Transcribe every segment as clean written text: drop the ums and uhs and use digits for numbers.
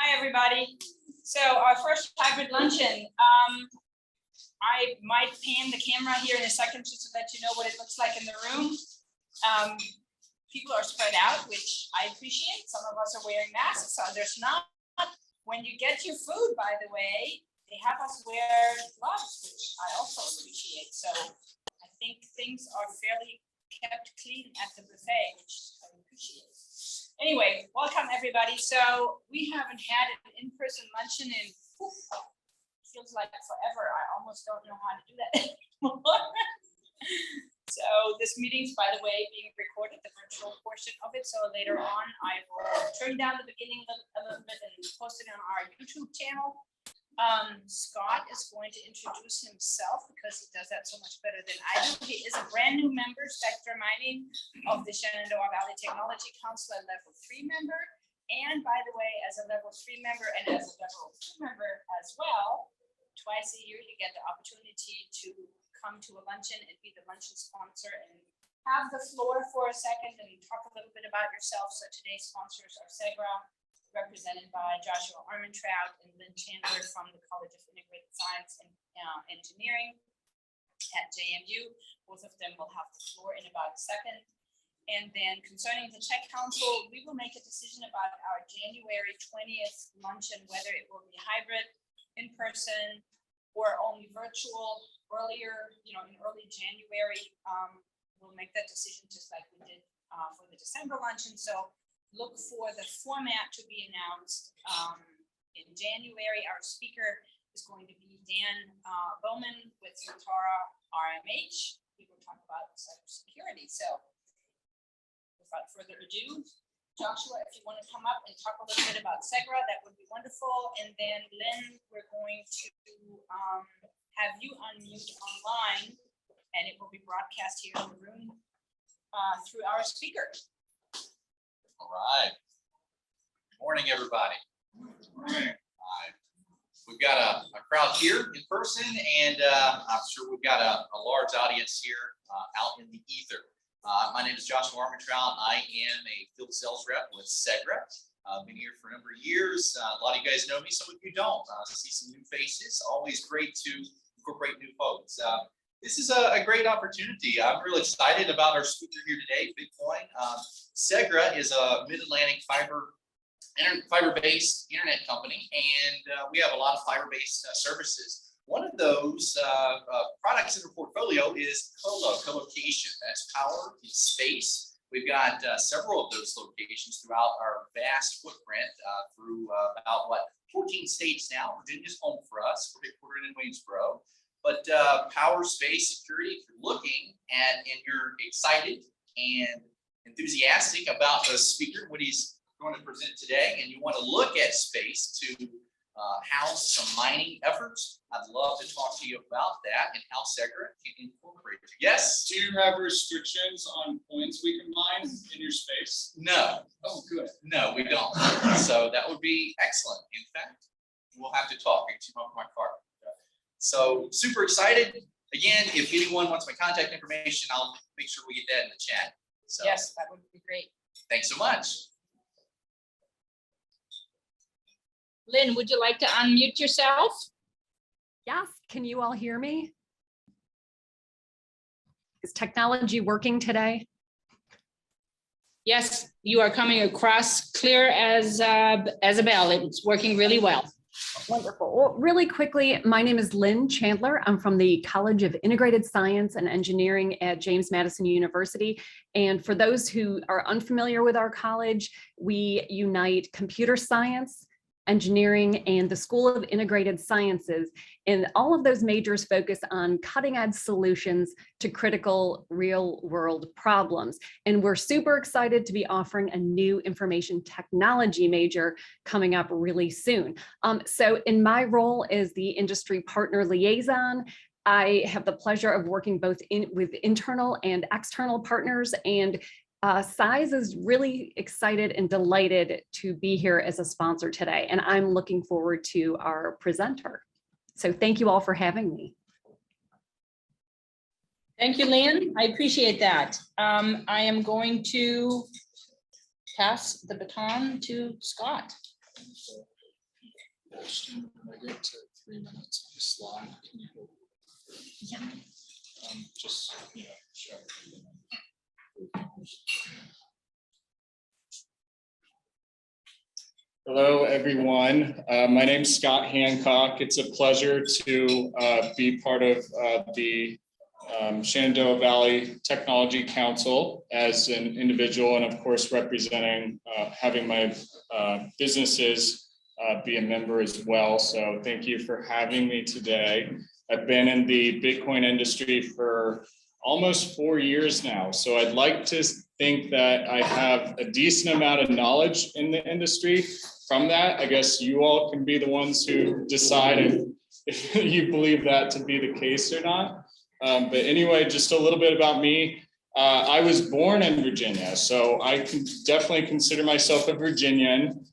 Hi, everybody. So our first hybrid luncheon. I might pan the camera here in a second just to let you know what it looks like in the room. People are spread out, which I appreciate. Some of us are wearing masks, others not. When you get your food, by the way, they have us wear gloves, which I also appreciate. So I think things are fairly kept clean at the buffet, which I appreciate. Anyway, welcome everybody. So we haven't had an in-person luncheon in feels like forever. I almost don't know how to do that anymore. So this meeting's, by the way, being recorded, the virtual portion of it. So later on, I will turn down the beginning a little bit and post it on our YouTube channel. Scott is going to introduce himself because he does that so much better than I do. He is a brand new member, Specter Mining, of the Shenandoah Valley Technology Council, a level 3 member. And by the way, as a level 3 member and as a level 2 member as well, twice a year you get the opportunity to come to a luncheon and be the luncheon sponsor and have the floor for a second and talk a little bit about yourself. So today's sponsors are Segra, represented by Joshua Armentrout and Lynn Chandler from the College of Integrated Science and Engineering at JMU. Both of them will have the floor in about a second. And then concerning the Tech Council, we will make a decision about our January 20th luncheon, whether it will be hybrid, in person, or only virtual. Earlier, in early January, we'll make that decision just like we did for the December luncheon. So look for the format to be announced in January. Our speaker is going to be Dan Bowman with Utara RMH. We will talk about cybersecurity. So without further ado, Joshua, if you want to come up and talk a little bit about Segra, that would be wonderful. And then Lynn, we're going to have you unmute online, and it will be broadcast here in the room through our speaker. All right. Good morning, everybody. Hi. We've got a crowd here in person, and I'm sure we've got a large audience here out in the ether. My name is Joshua Armentrout. I am a field sales rep with Segra. I've been here for a number of years. A lot of you guys know me, some of you don't. See some new faces. Always great to incorporate new folks. This is a great opportunity. I'm really excited about our speaker here today, Bitcoin. Segra is a mid-Atlantic fiber-based internet company, and we have a lot of fiber-based services. One of those products in the portfolio is co-location. That's power in space. We've got several of those locations throughout our vast footprint through about 14 states now. Virginia's home for us. We're headquartered in Waynesboro. But power, space, security, if you're looking at and you're excited and enthusiastic about the speaker, what he's going to present today, and you want to look at space to house some mining efforts, I'd love to talk to you about that and how Segra can incorporate it. Yes? Do you have restrictions on points we can mine in your space? No. Oh, good. No, we don't. So that would be excellent. In fact, we'll have to talk. I can keep up my card. So super excited. Again, if anyone wants my contact information, I'll make sure we get that in the chat. So yes, that would be great. Thanks so much. Lynn, would you like to unmute yourself? Yes, can you all hear me? Is technology working today? Yes, you are coming across clear as a bell. It's working really well. Wonderful. Well, really quickly, my name is Lynn Chandler. I'm from the College of Integrated Science and Engineering at James Madison University. And for those who are unfamiliar with our college, we unite computer science, engineering, and the School of Integrated Sciences. And all of those majors focus on cutting-edge solutions to critical real-world problems. And we're super excited to be offering a new information technology major coming up really soon. So in my role as the industry partner liaison, I have the pleasure of working both with internal and external partners, and SAIS is really excited and delighted to be here as a sponsor today, and I'm looking forward to our presenter. So thank you all for having me. Thank you, Lynn. I appreciate that. I am going to pass the baton to Scott. When I get to 3 minutes on the slide, can you go? Yeah. Just, show. Hello, everyone. My name's Scott Hancock. It's a pleasure to be part of the Shenandoah Valley Technology Council as an individual, and of course representing having my businesses be a member as well. So thank you for having me today. I've been in the Bitcoin industry for almost 4 years now. So I'd like to think that I have a decent amount of knowledge in the industry. From that, I guess you all can be the ones who decide if you believe that to be the case or not. But anyway, just a little bit about me. I was born in Virginia, so I can definitely consider myself a Virginian.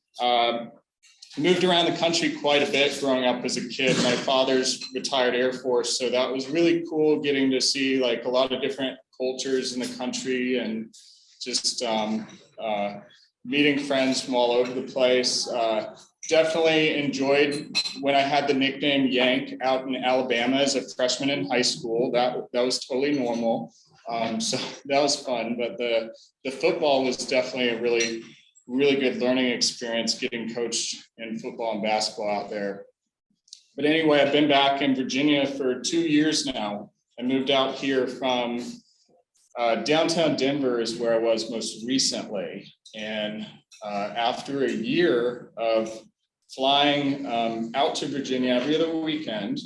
Moved around the country quite a bit growing up as a kid. My father's retired Air Force, so that was really cool getting to see like a lot of different cultures in the country and just meeting friends from all over the place. Definitely enjoyed when I had the nickname Yank out in Alabama as a freshman in high school. That was totally normal. So that was fun, but the football was definitely a really good learning experience, getting coached in football and basketball out there. But anyway, I've been back in Virginia for 2 years now. I moved out here from downtown Denver is where I was most recently. And after a year of flying out to Virginia every other weekend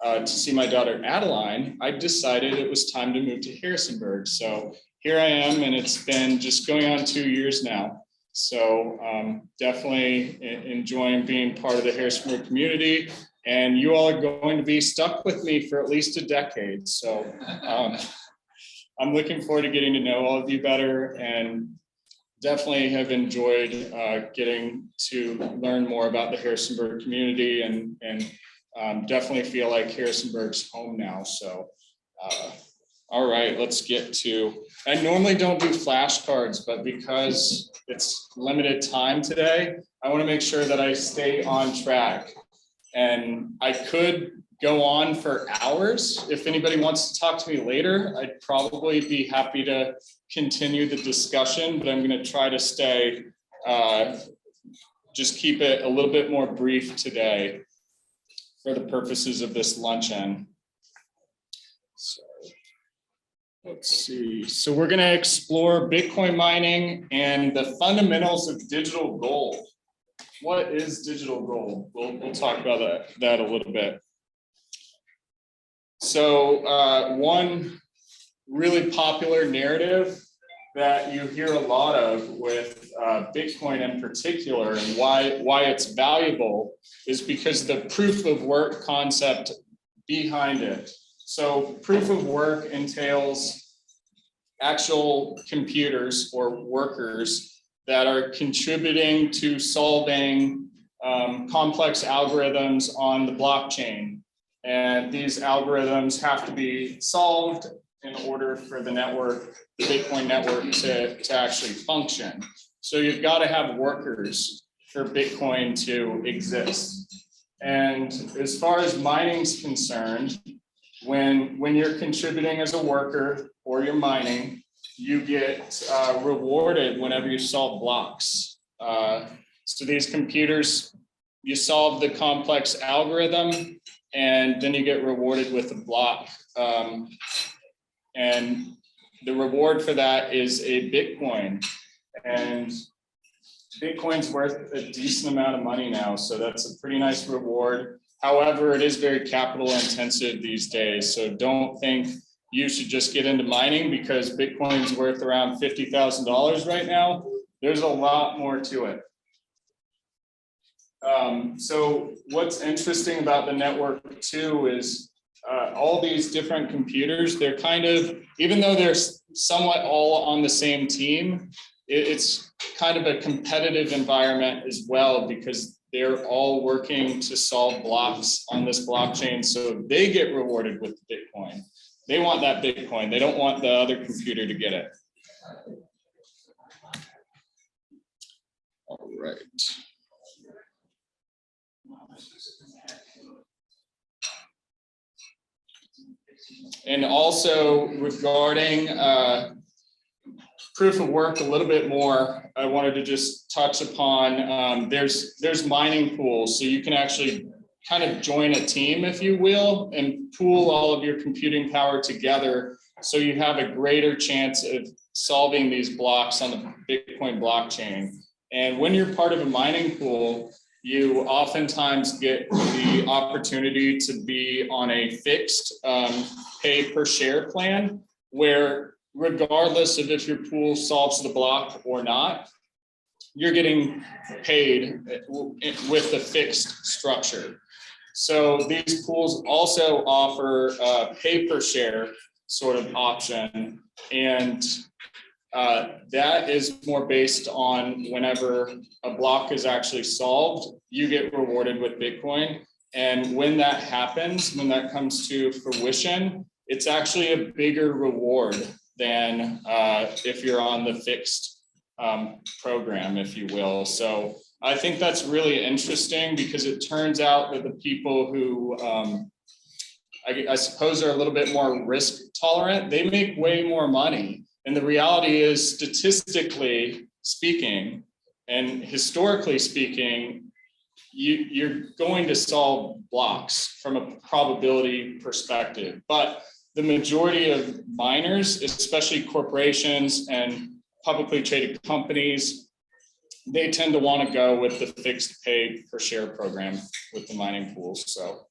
to see my daughter Adeline, I decided it was time to move to Harrisonburg. So here I am, and it's been just going on 2 years now. So definitely enjoying being part of the Harrisonburg community, and you all are going to be stuck with me for at least a decade. So I'm looking forward to getting to know all of you better, and definitely have enjoyed getting to learn more about the Harrisonburg community, and definitely feel like Harrisonburg's home now. So all right, let's get to, I normally don't do flashcards, but because it's limited time today, I want to make sure that I stay on track. And I could go on for hours. If anybody wants to talk to me later, I'd probably be happy to continue the discussion, but I'm going to try to stay, just keep it a little bit more brief today for the purposes of this luncheon. So let's see. So we're going to explore Bitcoin mining and the fundamentals of digital gold. What is digital gold? We'll talk about that a little bit. So one really popular narrative that you hear a lot of with Bitcoin in particular, and why it's valuable, is because the proof of work concept behind it. So proof of work entails actual computers or workers that are contributing to solving complex algorithms on the blockchain. And these algorithms have to be solved in order for the network, the Bitcoin network, to actually function. So you've got to have workers for Bitcoin to exist. And as far as mining is concerned, when you're contributing as a worker or you're mining, you get rewarded whenever you solve blocks. So these computers, you solve the complex algorithm, and then you get rewarded with a block. And the reward for that is a Bitcoin. And Bitcoin's worth a decent amount of money now, so that's a pretty nice reward. However, it is very capital intensive these days, so don't think you should just get into mining because Bitcoin's worth around $50,000 right now. There's a lot more to it. So what's interesting about the network too is all these different computers, they're kind of, even though they're somewhat all on the same team, it's kind of a competitive environment as well, because they're all working to solve blocks on this blockchain, so they get rewarded with Bitcoin. They want that Bitcoin. They don't want the other computer to get it. All right. And also regarding proof of work a little bit more, I wanted to just touch upon, there's mining pools. So you can actually kind of join a team, if you will, and pool all of your computing power together. So you have a greater chance of solving these blocks on the Bitcoin blockchain. And when you're part of a mining pool, you oftentimes get the opportunity to be on a fixed pay per share plan, where regardless of if your pool solves the block or not, you're getting paid with a fixed structure. So these pools also offer a pay per share sort of option, and that is more based on whenever a block is actually solved, you get rewarded with Bitcoin. And when that happens, when that comes to fruition, it's actually a bigger reward than if you're on the fixed program, if you will. So I think that's really interesting, because it turns out that the people who I suppose are a little bit more risk tolerant, they make way more money. And the reality is, statistically speaking and historically speaking, you're going to solve blocks from a probability perspective. But the majority of miners, especially corporations and publicly traded companies, they tend to want to go with the fixed pay per share program with the mining pools. So,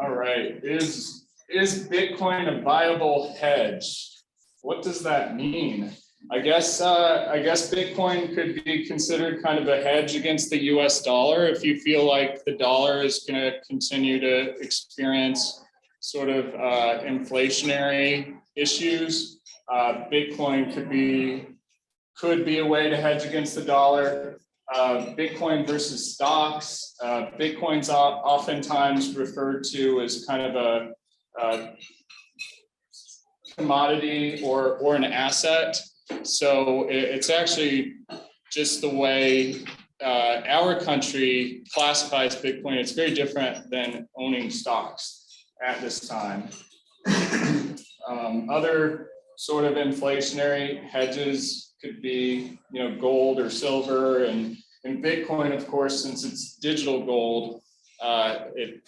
all right, is Bitcoin a viable hedge? What does that mean? I guess Bitcoin could be considered kind of a hedge against the US dollar. If you feel like the dollar is going to continue to experience sort of inflationary issues, Bitcoin could be a way to hedge against the dollar. Bitcoin versus stocks. Bitcoin's oftentimes referred to as kind of a commodity or an asset. So it's actually just the way our country classifies Bitcoin. It's very different than owning stocks at this time. Other sort of inflationary hedges could be, gold or silver, and Bitcoin, of course, since it's digital gold, it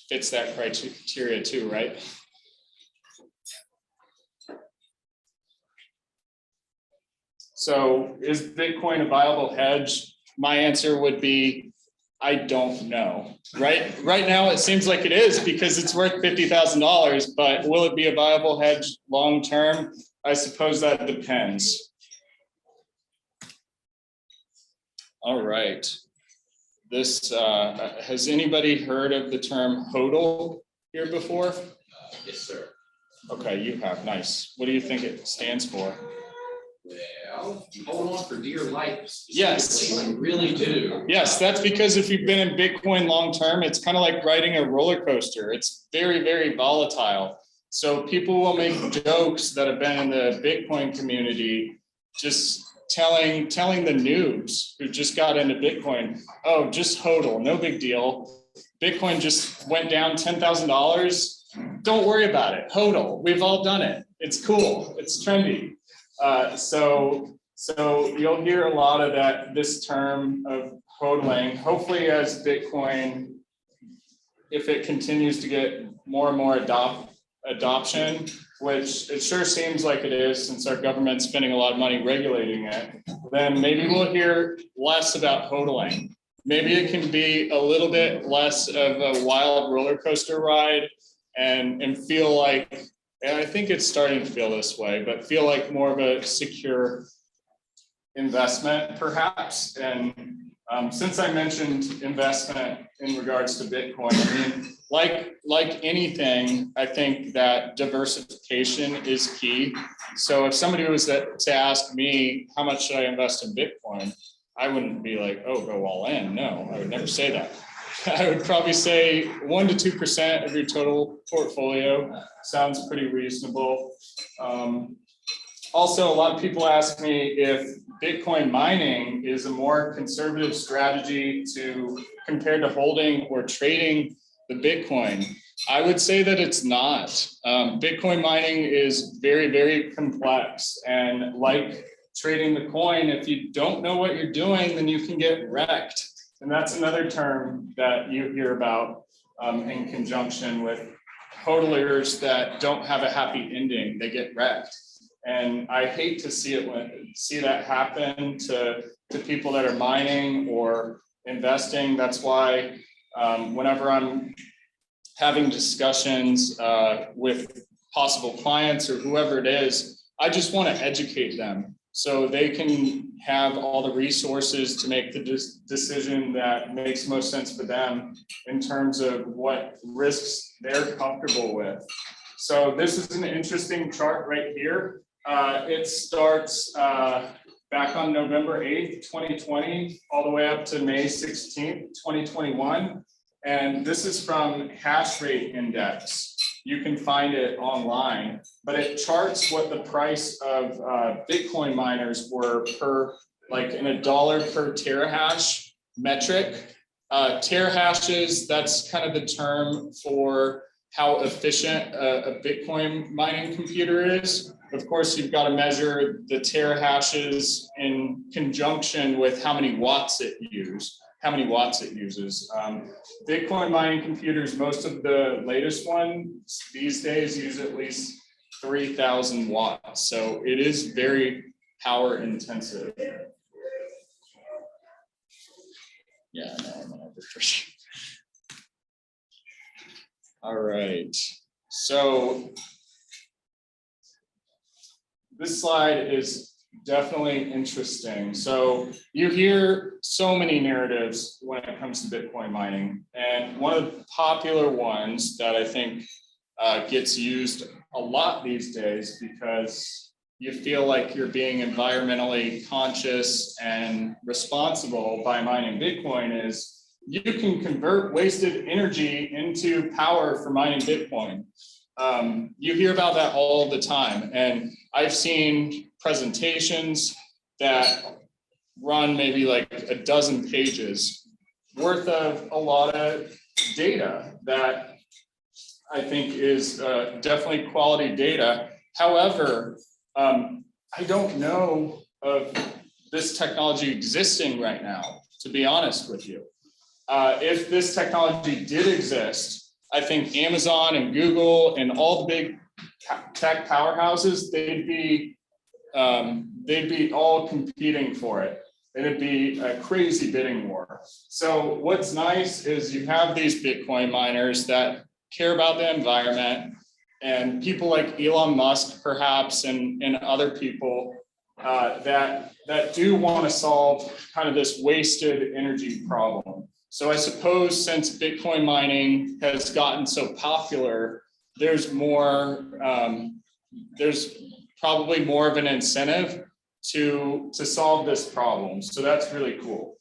fits that criteria too, right? So is Bitcoin a viable hedge? My answer would be, I don't know. Right now, it seems like it is, because it's worth $50,000, but will it be a viable hedge long term? I suppose that depends. All right. This has anybody heard of the term HODL here before? Yes, sir. Okay, you have. Nice. What do you think it stands for? Well, you hold on for dear life. Yes. You really do. Yes, that's because if you've been in Bitcoin long term, it's kind of like riding a roller coaster. It's very, very volatile. So people will make jokes that have been in the Bitcoin community, just telling the noobs who just got into Bitcoin, oh, just HODL, no big deal. Bitcoin just went down $10,000. Don't worry about it. HODL, we've all done it. It's cool. It's trendy. So you'll hear a lot of this term of HODL'ing. Hopefully, as Bitcoin, if it continues to get more and more adoption, which it sure seems like it is, since our government's spending a lot of money regulating it, then maybe we'll hear less about HODL'ing. Maybe it can be a little bit less of a wild roller coaster ride and feel like, and I think it's starting to feel this way, but feel like more of a secure investment, perhaps. And since I mentioned investment in regards to Bitcoin, I mean, like anything, I think that diversification is key. So if somebody was to ask me, how much should I invest in Bitcoin? I wouldn't be like, oh, go all in. No, I would never say that. I would probably say 1 to 2% of your total portfolio sounds pretty reasonable. Also, a lot of people ask me if Bitcoin mining is a more conservative strategy compared to holding or trading the Bitcoin. I would say that it's not. Bitcoin mining is very, very complex, and like trading the coin, if you don't know what you're doing, then you can get wrecked. And that's another term that you hear about in conjunction with HODLers that don't have a happy ending. They get wrecked. And I hate to see that happen to people that are mining or investing. That's why whenever I'm having discussions with possible clients or whoever it is, I just want to educate them so they can have all the resources to make the decision that makes most sense for them in terms of what risks they're comfortable with. So this is an interesting chart right here. It starts back on November 8th, 2020, all the way up to May 16th, 2021. And this is from hash rate index. You can find it online, but it charts what the price of Bitcoin miners were per, like in $1 per terahash metric. Terahashes, that's kind of the term for how efficient a Bitcoin mining computer is. Of course, you've got to measure the terahashes in conjunction with how many watts it uses. Bitcoin mining computers, most of the latest ones these days use at least 3,000 watts. So it is very power intensive. Yeah, no, I'm gonna refresh. All right, so this slide is definitely interesting. So you hear so many narratives when it comes to Bitcoin mining. And one of the popular ones that I think gets used a lot these days because you feel like you're being environmentally conscious and responsible by mining Bitcoin is you can convert wasted energy into power for mining Bitcoin. You hear about that all the time. And I've seen presentations that run maybe like a dozen pages worth of a lot of data that I think is definitely quality data. However, I don't know of this technology existing right now, to be honest with you. If this technology did exist, I think Amazon and Google and all the big tech powerhouses, they'd be all competing for it. It'd be a crazy bidding war. So what's nice is you have these Bitcoin miners that care about the environment, and people like Elon Musk, perhaps, and other people that do want to solve kind of this wasted energy problem. So I suppose since Bitcoin mining has gotten so popular, there's probably more of an incentive to solve this problem. So that's really cool.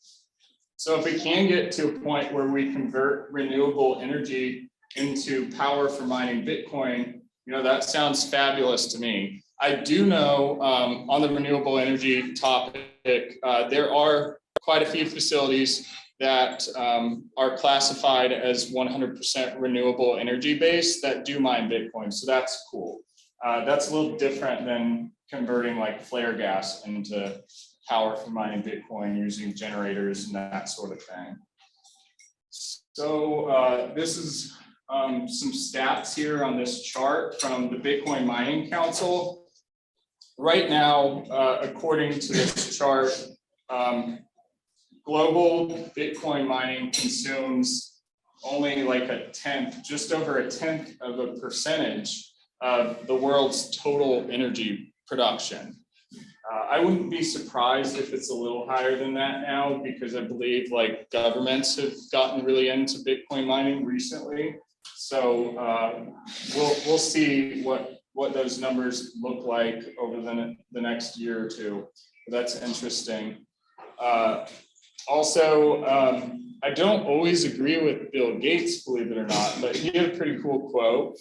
So if we can get to a point where we convert renewable energy into power for mining Bitcoin, that sounds fabulous to me. I do know on the renewable energy topic, there are quite a few facilities that are classified as 100% renewable energy based that do mine Bitcoin. So that's cool. That's a little different than converting like flare gas into power for mining Bitcoin using generators and that sort of thing. So this is some stats here on this chart from the Bitcoin Mining Council. Right now, according to this chart, global Bitcoin mining consumes only like a tenth, just over a tenth of a percentage of the world's total energy production. I wouldn't be surprised if it's a little higher than that now, because I believe like governments have gotten really into Bitcoin mining recently. So we'll see what those numbers look like over the next year or two. But that's interesting. Also, I don't always agree with Bill Gates, believe it or not, but he had a pretty cool quote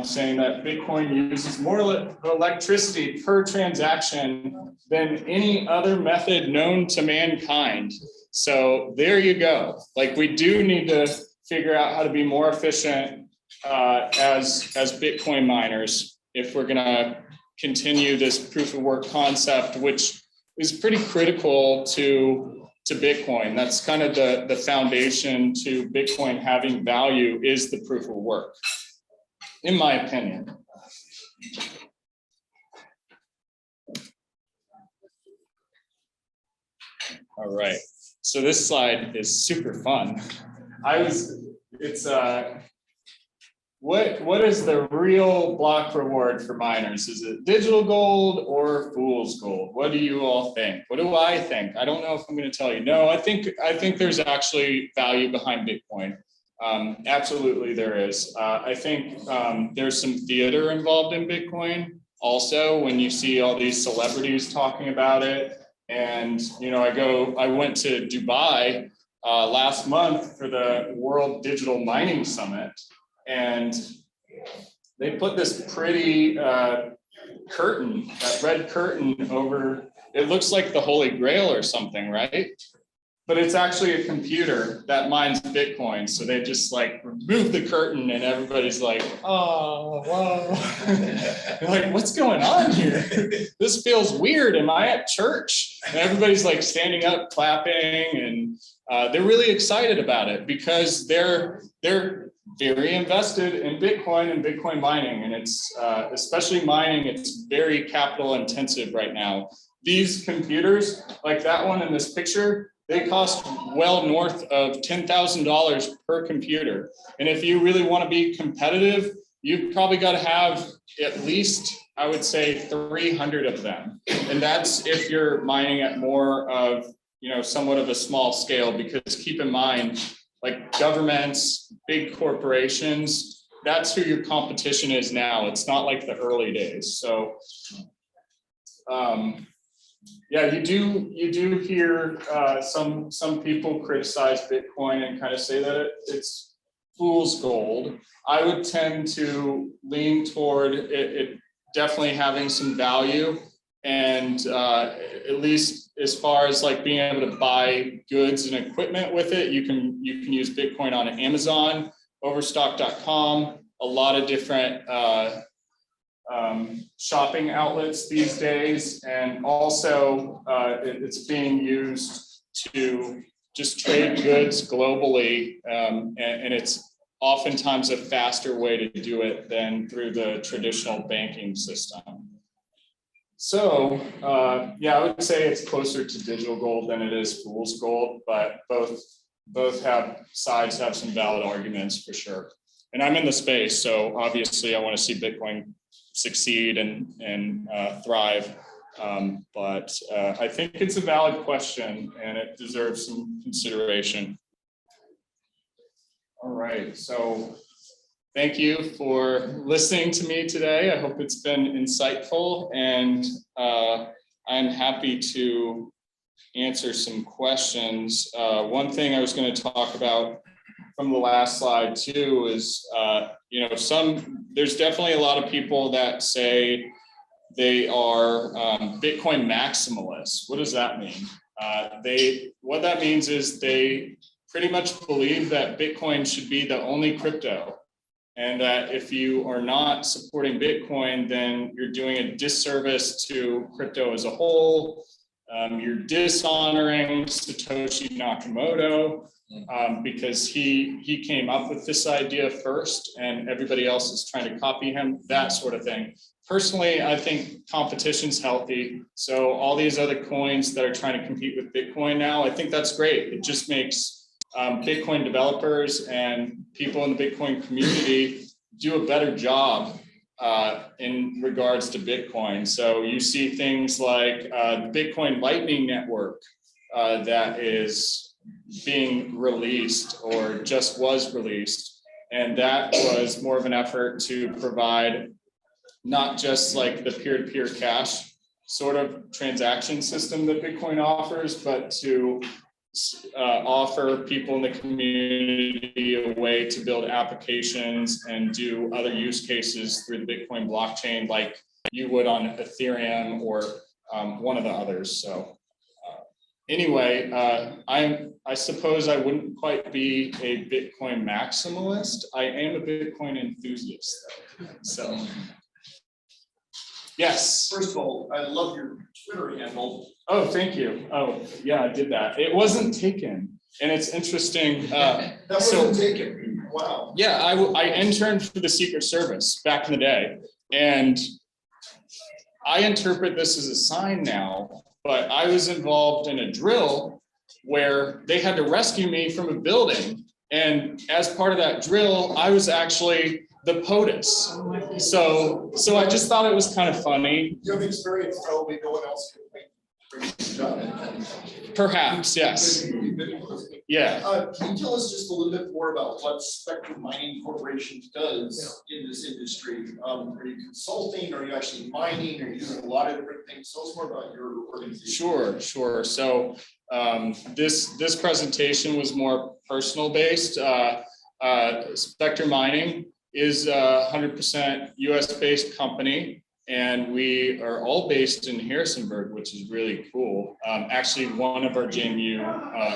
saying that Bitcoin uses more electricity per transaction than any other method known to mankind. So there you go. Like, we do need to figure out how to be more efficient as Bitcoin miners, if we're gonna continue this proof of work concept, which is pretty critical to Bitcoin. That's kind of the foundation to Bitcoin having value, is the proof of work, in my opinion. All right, so this slide is super fun. What is the real block reward for miners? Is it digital gold or fool's gold? What do you all think? What do I think? I don't know if I'm going to tell you. No, I think there's actually value behind Bitcoin. Absolutely there is. I think there's some theater involved in Bitcoin also, when you see all these celebrities talking about it. And, you know, I went to Dubai last month for the World Digital Mining Summit, and they put this pretty curtain, that red curtain over, it looks like the Holy Grail or something, right? But it's actually a computer that mines Bitcoin. So they just like remove the curtain and everybody's like, oh, whoa. They're like, what's going on here? This feels weird. Am I at church? And everybody's like standing up, clapping, and they're really excited about it because they're very invested in Bitcoin and Bitcoin mining. And it's especially mining, it's very capital intensive right now. These computers, like that one in this picture, they cost well north of $10,000 per computer. And if you really want to be competitive, you've probably got to have at least, I would say, 300 of them. And that's if you're mining at more of, you know, somewhat of a small scale, because keep in mind, like governments, big corporations, that's who your competition is now. It's not like the early days. So, yeah, you do hear some people criticize Bitcoin and kind of say that it's fool's gold. I would tend to lean toward it definitely having some value, and at least as far as like being able to buy goods and equipment with it, you can use Bitcoin on Amazon, Overstock.com, a lot of different shopping outlets these days, and also it's being used to just trade goods globally, and it's oftentimes a faster way to do it than through the traditional banking system. So yeah, I would say it's closer to digital gold than it is fool's gold, but both sides have some valid arguments for sure. And I'm in the space, so obviously I want to see Bitcoin succeed and thrive. But I think it's a valid question and it deserves some consideration. All right, so thank you for listening to me today. I hope it's been insightful, and I'm happy to answer some questions. One thing I was going to talk about from the last slide too is, you know, there's definitely a lot of people that say they are Bitcoin maximalists. What does that mean? What that means is they pretty much believe that Bitcoin should be the only crypto, and that if you are not supporting Bitcoin, then you're doing a disservice to crypto as a whole. You're dishonoring Satoshi Nakamoto, because he came up with this idea first and everybody else is trying to copy him, that sort of thing. Personally, I think competition's healthy. So all these other coins that are trying to compete with Bitcoin now, I think that's great. It just makes Bitcoin developers and people in the Bitcoin community do a better job in regards to Bitcoin. So you see things like the Bitcoin Lightning Network that is being released or just was released. And that was more of an effort to provide not just like the peer-to-peer cash sort of transaction system that Bitcoin offers, but to offer people in the community a way to build applications and do other use cases through the Bitcoin blockchain like you would on Ethereum or one of the others. So anyway, I suppose I wouldn't quite be a Bitcoin maximalist. I am a Bitcoin enthusiast, though. So, yes. First of all, I love your Twitter handle. Oh, thank you. Oh, yeah, I did that. It wasn't taken, and it's interesting. That wasn't taken. Wow. Yeah, I interned for the Secret Service back in the day, and I interpret this as a sign now. But I was involved in a drill where they had to rescue me from a building. And as part of that drill, I was actually the POTUS. So I just thought it was kind of funny. You have experience, probably no one else can make the job. Perhaps, yes. Yeah. Can you tell us just a little bit more about what Specter Mining Corporation does in this industry? Are you consulting? Are you actually mining? Are you doing a lot of different things? Tell us more about your organization. Sure. So this presentation was more personal based. Specter Mining is a 100% US based company. And we are all based in Harrisonburg, which is really cool. Actually, one of our JMU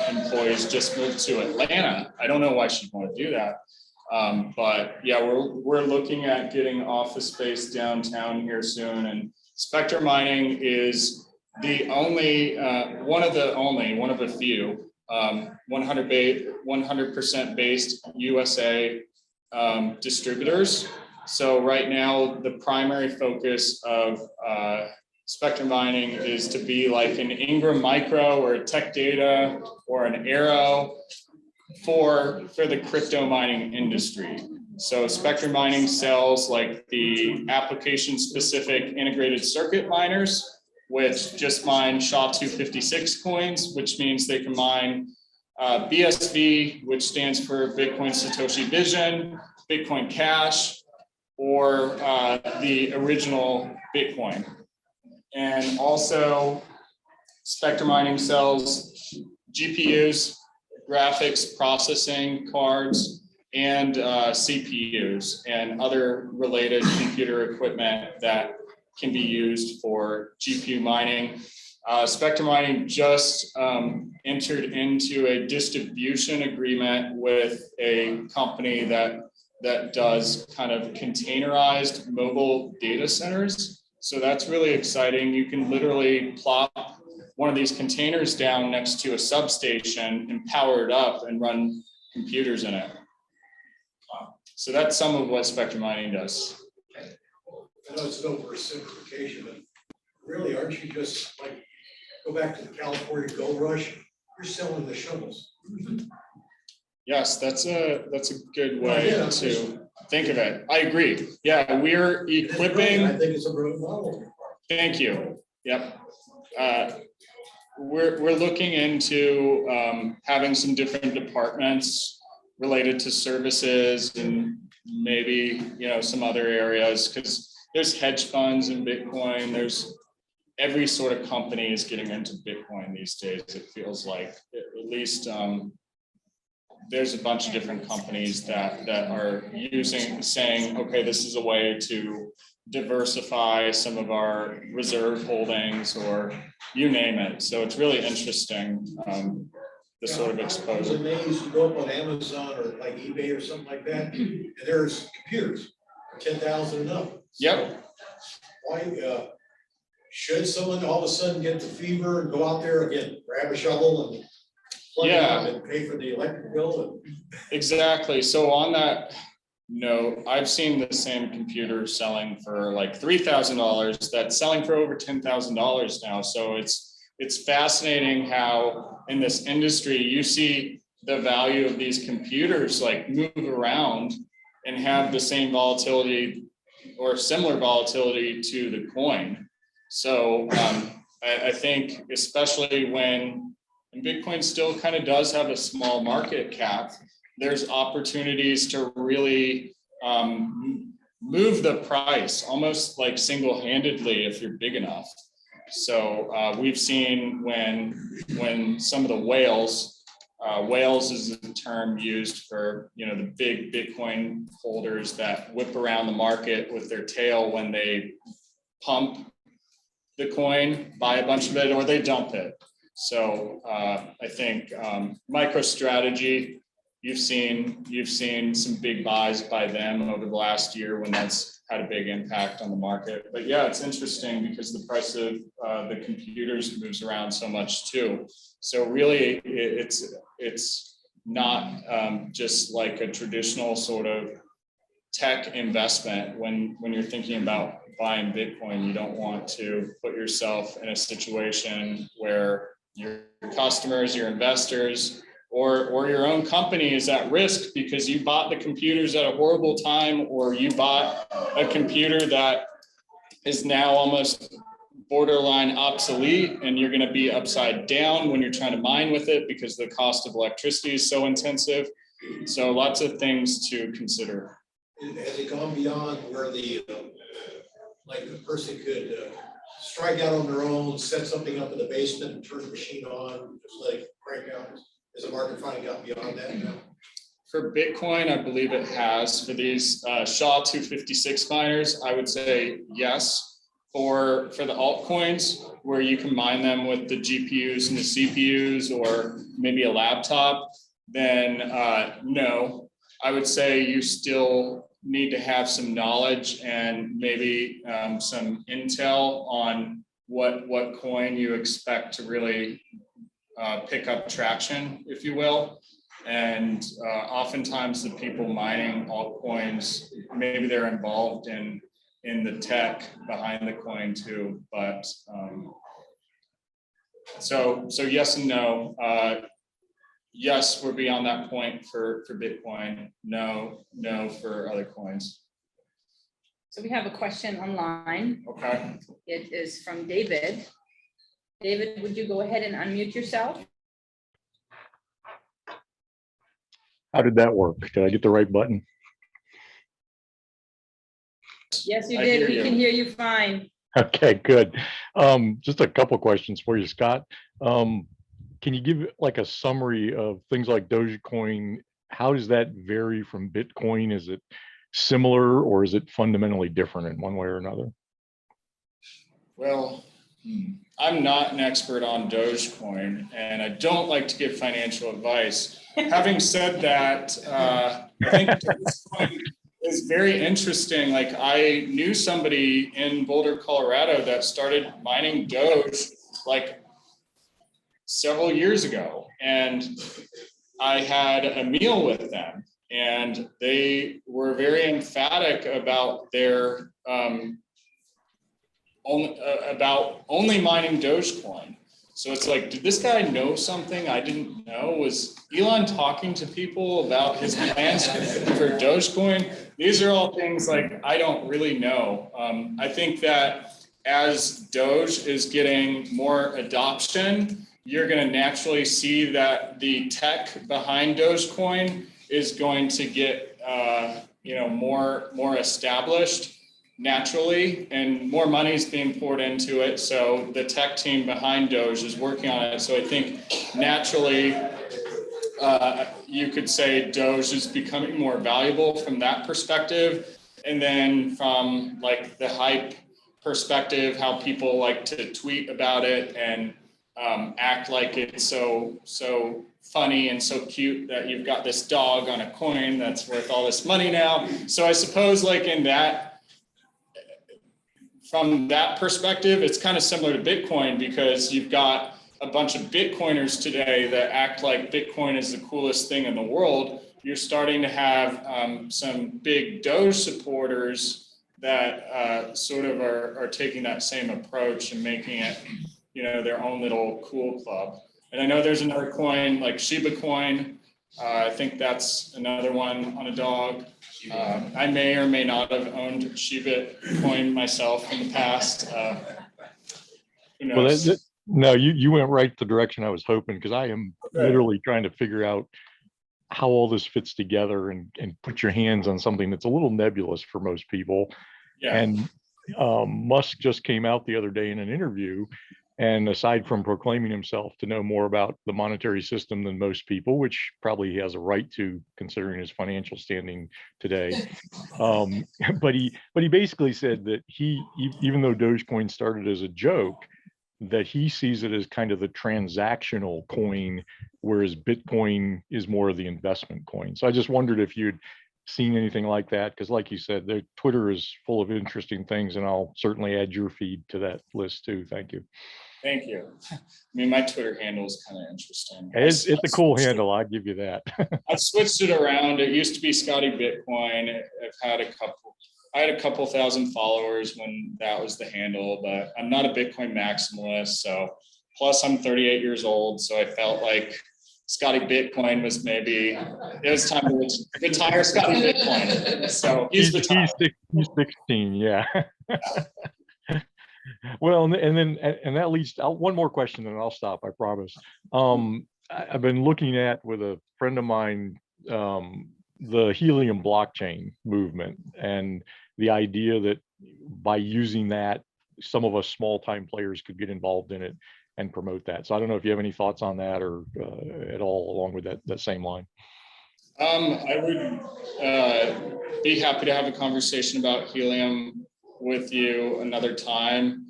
employees just moved to Atlanta. I don't know why she'd want to do that. But yeah, we're looking at getting office space downtown here soon. And Specter Mining is the only, one of a few, 100% based USA distributors. So right now, the primary focus of Specter Mining is to be like an Ingram Micro or a Tech Data or an Arrow for the crypto mining industry. So Specter Mining sells like the application specific integrated circuit miners, which just mine SHA-256 coins, which means they can mine BSV, which stands for Bitcoin Satoshi Vision, Bitcoin Cash, or the original Bitcoin. And also Specter Mining sells GPUs, graphics processing cards, and CPUs and other related computer equipment that can be used for GPU mining. Specter Mining just entered into a distribution agreement with a company that does kind of containerized mobile data centers. So that's really exciting. You can literally plop one of these containers down next to a substation and power it up and run computers in it. So that's some of what Specter Mining does. I know it's no oversimplification, but really, aren't you just like, go back to the California gold rush, you're selling the shovels. Yes, that's a good way to think of it. I agree. Yeah, we're equipping. I think it's a brilliant model. Thank you. Yep. We're looking into having some different departments related to services and maybe some other areas, because there's hedge funds in Bitcoin. There's every sort of company is getting into Bitcoin these days. It feels like at least. There's a bunch of different companies that are saying, okay, this is a way to diversify some of our reserve holdings, or you name it. So it's really interesting, the sort of exposure. I was amazed, you go up on Amazon or like eBay or something like that, and there's computers, 10,000 and up. Yep. Why should someone all of a sudden get the fever and go out there again, grab a shovel and plug it up and pay for the electric bill? Exactly. So on that note, I've seen the same computer selling for like $3,000 that's selling for over $10,000 now. So it's fascinating how in this industry you see the value of these computers like move around and have the same volatility or similar volatility to the coin. So I think especially when Bitcoin still kind of does have a small market cap, there's opportunities to really move the price almost like single-handedly if you're big enough. So we've seen when some of the whales is a term used for the big Bitcoin holders that whip around the market with their tail when they pump the coin, buy a bunch of it, or they dump it. So I think MicroStrategy, you've seen some big buys by them over the last year when that's had a big impact on the market. But yeah, it's interesting because the price of the computers moves around so much too. So really, it's not just like a traditional sort of tech investment. When you're thinking about buying Bitcoin, you don't want to put yourself in a situation where your customers, your investors, or your own company is at risk because you bought the computers at a horrible time, or you bought a computer that is now almost borderline obsolete, and you're going to be upside down when you're trying to mine with it because the cost of electricity is so intensive. So lots of things to consider. Has it gone beyond where the, like the person could strike out on their own, set something up in the basement and turn the machine on, just let it crank out? Has the market finally got beyond that now? For Bitcoin, I believe it has. For these SHA-256 miners, I would say yes. For the altcoins, where you can mine them with the GPUs and the CPUs, or maybe a laptop, then no. I would say you still need to have some knowledge and maybe some intel on what coin you expect to really pick up traction, if you will. And oftentimes the people mining altcoins, maybe they're involved in the tech behind the coin too. But so yes and no. Yes, we're beyond that point for Bitcoin. No for other coins. So we have a question online. Okay. It is from David. David, would you go ahead and unmute yourself? How did that work? Did I get the right button? Yes, you I did. hear We you. can hear you fine. Okay, good. Just a couple questions for you, Scott. Can you give like a summary of things like Dogecoin? How does that vary from Bitcoin? Is it similar, or is it fundamentally different in one way or another? Well, I'm not an expert on Dogecoin, and I don't like to give financial advice. Having said that, I think Dogecoin is very interesting. Like, I knew somebody in Boulder, Colorado that started mining Doge like several years ago, and I had a meal with them, and they were very emphatic about their only mining Dogecoin. So it's like, did this guy know something I didn't know? Was Elon talking to people about his plans for Dogecoin? These are all things like I don't really know. I think that as Doge is getting more adoption, you're going to naturally see that the tech behind Dogecoin is going to get more established naturally, and more money is being poured into it. So the tech team behind Doge is working on it. So I think naturally, you could say Doge is becoming more valuable from that perspective. And then from like the hype perspective, how people like to tweet about it and act like it's so funny and so cute that you've got this dog on a coin that's worth all this money now. So I suppose like from that perspective, it's kind of similar to Bitcoin, because you've got a bunch of Bitcoiners today that act like Bitcoin is the coolest thing in the world. You're starting to have some big Doge supporters that sort of are taking that same approach and making it, their own little cool club. And I know there's another coin like Shiba coin. I think that's another one on a dog. I may or may not have owned Shiba coin myself in the past. Who knows? Well, no, you went right the direction I was hoping, because I am literally trying to figure out how all this fits together and put your hands on something that's a little nebulous for most people. Yeah. And Musk just came out the other day in an interview, and aside from proclaiming himself to know more about the monetary system than most people, which probably he has a right to considering his financial standing today, but he basically said that he, even though Dogecoin started as a joke, that he sees it as kind of the transactional coin, whereas Bitcoin is more of the investment coin. So I just wondered if you'd seen anything like that, because like you said, the Twitter is full of interesting things, and I'll certainly add your feed to that list too. Thank you. Thank you. I mean, my Twitter handle is kind of interesting. It's a cool handle, I'll give you that. I've switched it around. It used to be Scotty Bitcoin. I had a couple thousand followers when that was the handle, but I'm not a Bitcoin maximalist. So plus I'm 38 years old. So I felt like Scotty Bitcoin was maybe, it was time to retire Scotty Bitcoin. So he's 16, yeah. Well, and that leads to one more question, and I'll stop, I promise. I've been looking at, with a friend of mine, the helium blockchain movement, and the idea that by using that, some of us small-time players could get involved in it and promote that. So I don't know if you have any thoughts on that, or at all along with that same line. I would be happy to have a conversation about helium with you another time,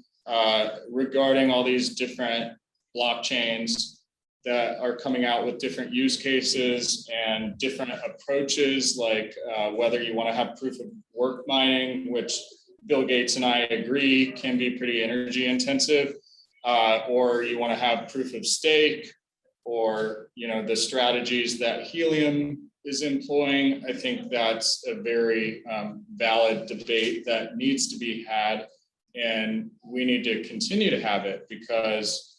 regarding all these different blockchains that are coming out with different use cases and different approaches, like whether you want to have proof of work mining, which Bill Gates and I agree can be pretty energy intensive, or you want to have proof of stake, or the strategies that helium is employing. I think that's a very valid debate that needs to be had, and we need to continue to have it, because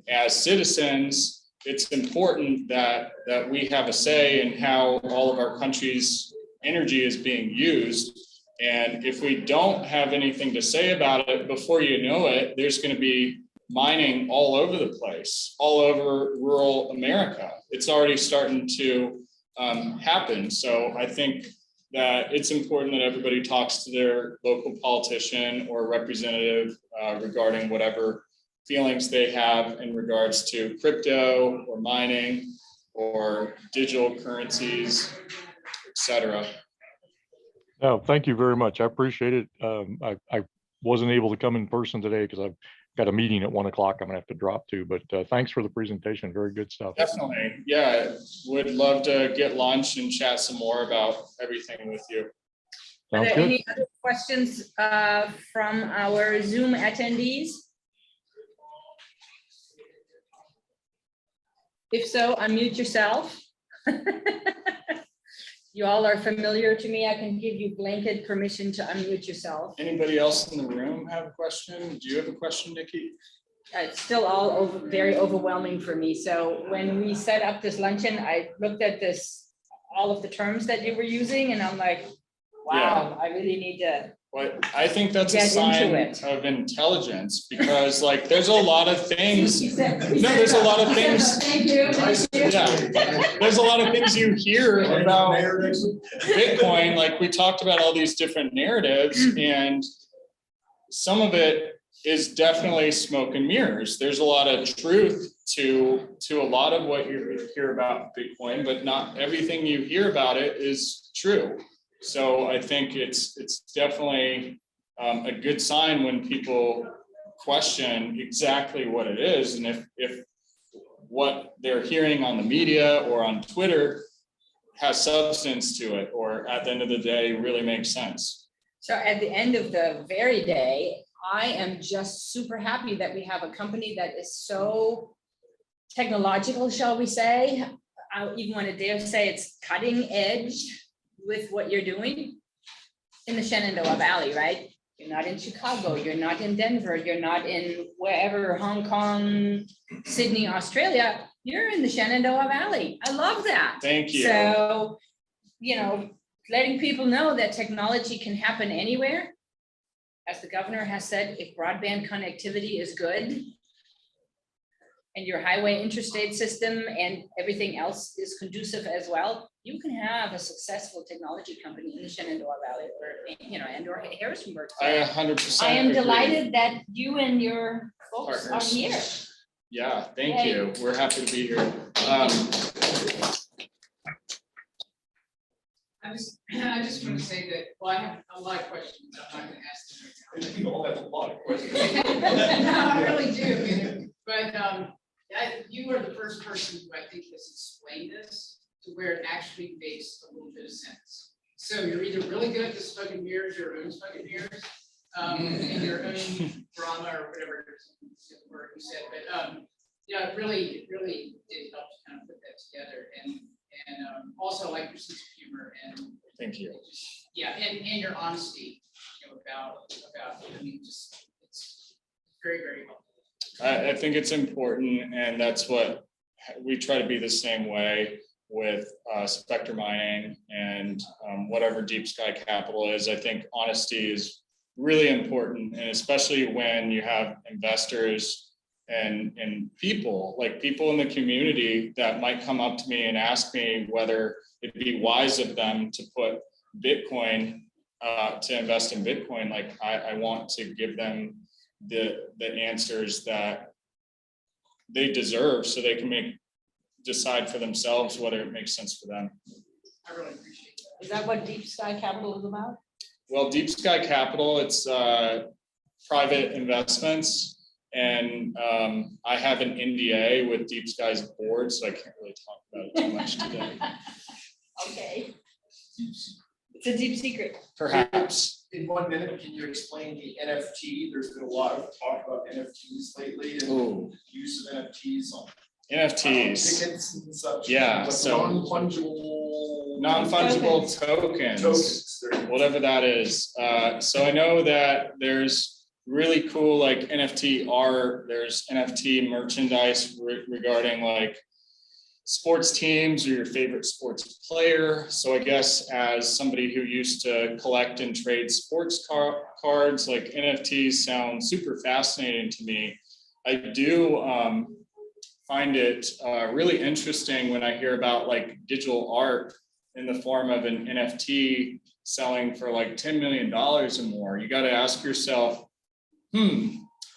as citizens, it's important that we have a say in how all of our country's energy is being used. And if we don't have anything to say about it, before you know it, there's going to be mining all over the place, all over rural America. It's already starting to happen. So I think that it's important that everybody talks to their local politician or representative regarding whatever feelings they have in regards to crypto or mining or digital currencies, etc. No, thank you very much. I appreciate it. I wasn't able to come in person today because I've got a meeting at 1 o'clock I'm gonna have to drop to, but thanks for the presentation. Very good stuff. Definitely. Yeah, would love to get lunch and chat some more about everything with you. Are Sounds there good. any other questions from our Zoom attendees? If so, unmute yourself. You all are familiar to me. I can give you blanket permission to unmute yourself. Anybody else in the room have a question? Do you have a question, Nikki? It's still all very overwhelming for me. So when we set up this luncheon, I looked at all of the terms that you were using, and I'm like, wow, I really need to. But I think that's a Get sign into it. of intelligence, because like there's a lot of things. There's a lot of things. Thank you. Yeah, there's a lot of things you hear about Bitcoin. Like we talked about all these different narratives, and some of it is definitely smoke and mirrors. There's a lot of truth to a lot of what you hear about Bitcoin, but not everything you hear about it is true. So I think it's definitely a good sign when people question exactly what it is, and if what they're hearing on the media or on Twitter has substance to it, or at the end of the day really makes sense. So at the end of the very day, I am just super happy that we have a company that is so technological, shall we say. I even want to dare say it's cutting edge with what you're doing in the Shenandoah Valley, right? You're not in Chicago, you're not in Denver, you're not in wherever, Hong Kong, Sydney, Australia, you're in the Shenandoah Valley. I love that. Thank you. So, letting people know that technology can happen anywhere. As the governor has said, if broadband connectivity is good and your highway interstate system and everything else is conducive as well, you can have a successful technology company in the Shenandoah Valley or Harrisonburg. I 100% I am agree. delighted that you and your folks Partners. are here. Yeah, thank Yay. you. We're happy to be here. I just want to say that, well, I have a lot of questions. I'm not going to ask them. You all have a lot of questions. No, I really do. I think has explained this to where it actually makes a little bit of sense. So you're either really good at the smoke and mirrors, your own smoke and mirrors, and your own drama or whatever word you said, but yeah, it really did help to kind of put that together, and also like your sense of humor and Thank you. yeah, and your honesty, you know, about I mean, just it's very, very helpful. I think it's important, and that's what we try to be the same way with Specter Mining and whatever Deep Sky Capital is. I think honesty is really important, and especially when you have investors and people in the community that might come up to me and ask me whether it'd be wise of them to put Bitcoin, to invest in Bitcoin. Like I want to give them the answers that they deserve so they can decide for themselves whether it makes sense for them. I really appreciate that. Is that what Deep Sky Capital is about? Well, Deep Sky Capital, it's private investments. And I have an NDA with Deep Sky's board, so I can't really talk about it too much today. Okay. It's a deep secret. Perhaps. In 1 minute, can you explain the NFT? There's been a lot of talk about NFTs lately and Ooh. use of NFTs on NFTs. tickets and such. Yeah, Like so non-fungible tokens, tokens. whatever that is. So I know that there's really cool like NFT art, there's NFT merchandise regarding like sports teams or your favorite sports player. So I guess as somebody who used to collect and trade sports cards, like NFTs sound super fascinating to me. I do find it really interesting when I hear about like digital art in the form of an NFT selling for like $10 million or more. You got to ask yourself,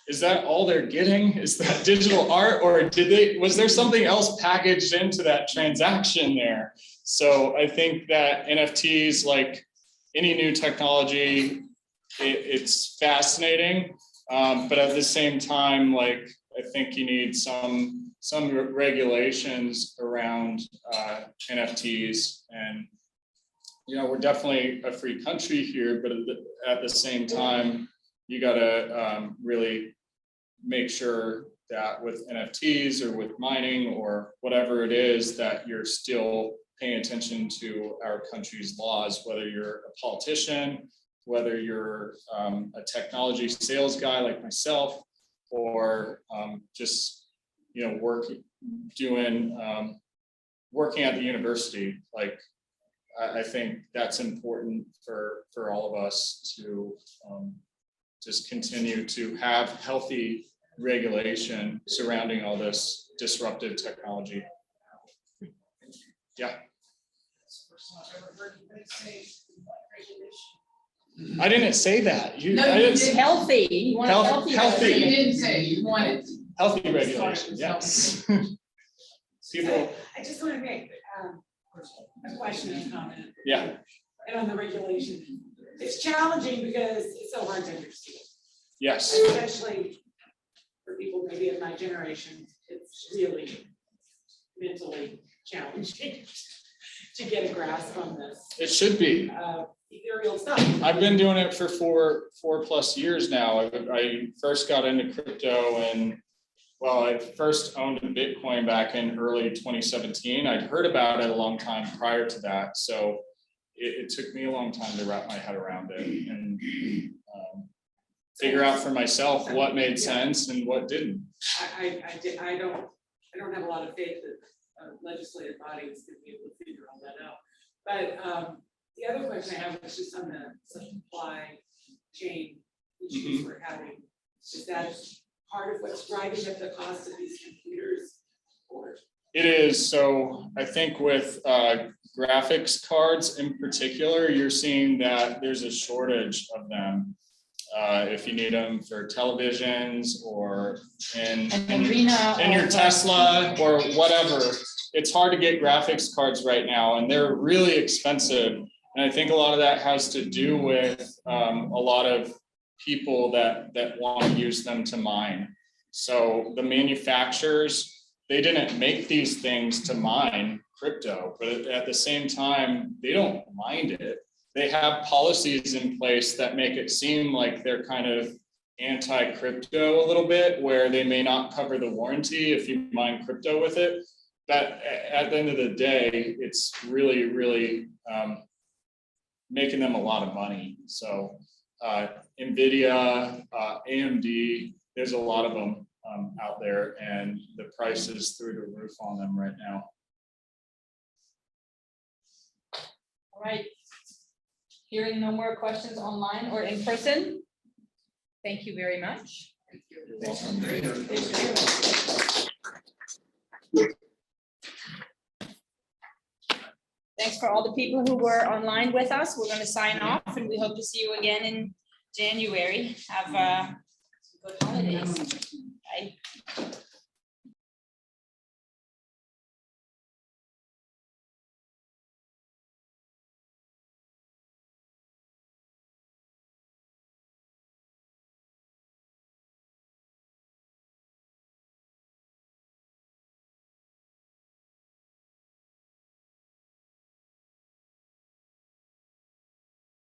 is that all they're getting? Is that digital art, or was there something else packaged into that transaction there? So I think that NFTs, like any new technology, it's fascinating. But at the same time, like I think you need some regulations around NFTs, and you know, we're definitely a free country here, but at the same time, you gotta really make sure that with NFTs or with mining or whatever it is, that you're still paying attention to our country's laws, whether you're a politician, whether you're a technology sales guy like myself, or just, you know, working at the university. Like, I think that's important for all of us to just continue to have healthy regulation surrounding all this disruptive technology. Yeah. I didn't say that. No, you did healthy. You want healthy. Healthy. You didn't say you wanted. Healthy regulation, yes. People. I just want to make a question and comment. Yeah. And on the regulation, it's challenging because it's so hard to understand. Yes. Especially for people maybe in my generation, it's really mentally challenging to get a grasp on this. It should be. Ethereal stuff. I've been doing it for four plus years now. I first got into crypto, and well, I first owned a Bitcoin back in early 2017. I'd heard about it a long time prior to that. So it took me a long time to wrap my head around it and figure out for myself what made sense and what didn't. I don't have a lot of faith that legislative bodies can be able to figure all that out. But the other question I have is just on the supply chain issues we're having. Is that part of what's driving up the cost of these computers? Or? It is. So I think with graphics cards in particular, you're seeing that there's a shortage of them. If you need them for televisions or in your Tesla or whatever, it's hard to get graphics cards right now, and they're really expensive. And I think a lot of that has to do with a lot of people that want to use them to mine. So the manufacturers they didn't make these things to mine crypto, but at the same time, they don't mind it. They have policies in place that make it seem like they're kind of anti-crypto a little bit, where they may not cover the warranty if you mine crypto with it. But at the end of the day, it's really, really making them a lot of money. So NVIDIA, AMD, there's a lot of them out there, and the price is through the roof on them right now. All right. Hearing no more questions online or in person. Thank you very much. Thanks for all the people who were online with us. We're going to sign off, and we hope to see you again in January. Have good holidays.